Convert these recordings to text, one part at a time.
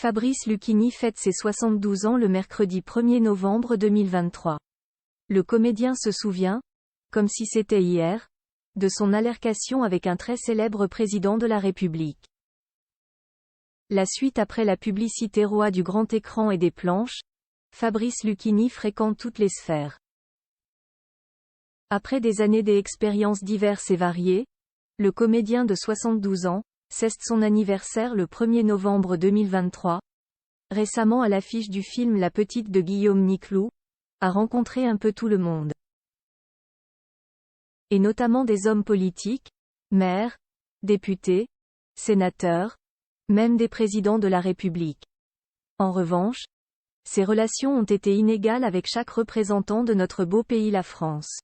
Fabrice Lucchini fête ses 72 ans le mercredi 1er novembre 2023. Le comédien se souvient, comme si c'était hier, de son altercation avec un très célèbre président de la République. La suite après la publicité roi du grand écran et des planches, Fabrice Lucchini fréquente toutes les sphères. Après des années d'expériences diverses et variées, le comédien de 72 ans, célèbre son anniversaire le 1er novembre 2023. Récemment à l'affiche du film La Petite de Guillaume Niclou, a rencontré un peu tout le monde. Et notamment des hommes politiques, maires, députés, sénateurs, même des présidents de la République. En revanche, ses relations ont été inégales avec chaque représentant de notre beau pays la France.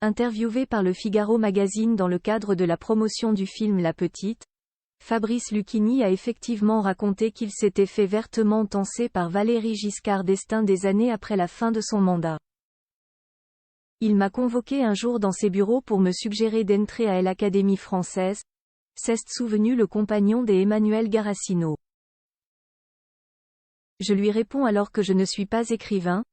Interviewé par Le Figaro Magazine dans le cadre de la promotion du film La Petite, Fabrice Lucchini a effectivement raconté qu'il s'était fait vertement tancer par Valéry Giscard d'Estaing des années après la fin de son mandat. Il m'a convoqué un jour dans ses bureaux pour me suggérer d'entrer à l'Académie française, s'est souvenu le compagnon d'Emmanuel Garacino. Je lui réponds alors que je ne suis pas écrivain,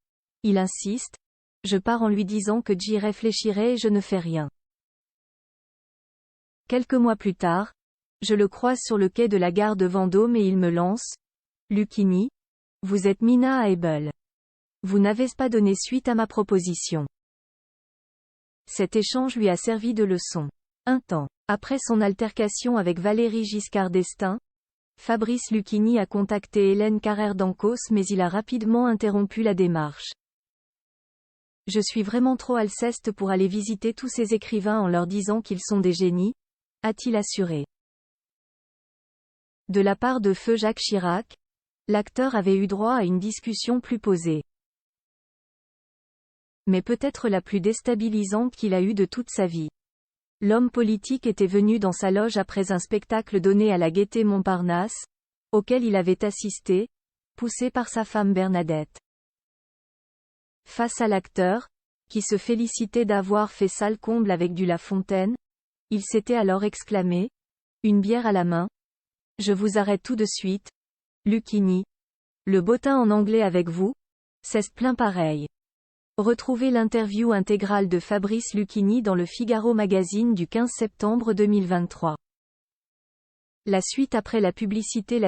il insiste, je pars en lui disant que j'y réfléchirai et je ne fais rien. Quelques mois plus tard, je le croise sur le quai de la gare de Vendôme et il me lance « Lucchini, vous êtes Mina Abel. Vous n'avez pas donné suite à ma proposition. » Cet échange lui a servi de leçon. Un temps après son altercation avec Valéry Giscard d'Estaing, Fabrice Lucchini a contacté Hélène Carrère d'Ancos mais il a rapidement interrompu la démarche. Je suis vraiment trop alceste pour aller visiter tous ces écrivains en leur disant qu'ils sont des génies, a-t-il assuré. De la part de feu Jacques Chirac, l'acteur avait eu droit à une discussion plus posée. Mais peut-être la plus déstabilisante qu'il a eue de toute sa vie. L'homme politique était venu dans sa loge après un spectacle donné à la Gaîté Montparnasse, auquel il avait assisté, poussé par sa femme Bernadette. Face à l'acteur, qui se félicitait d'avoir fait salle comble avec du La Fontaine, il s'était alors exclamé, une bière à la main, « Je vous arrête tout de suite, Lucchini. Le bottin en anglais avec vous, c'est plein pareil. » Retrouvez l'interview intégrale de Fabrice Lucchini dans Le Figaro Magazine du 15 septembre 2023. La suite après la publicité.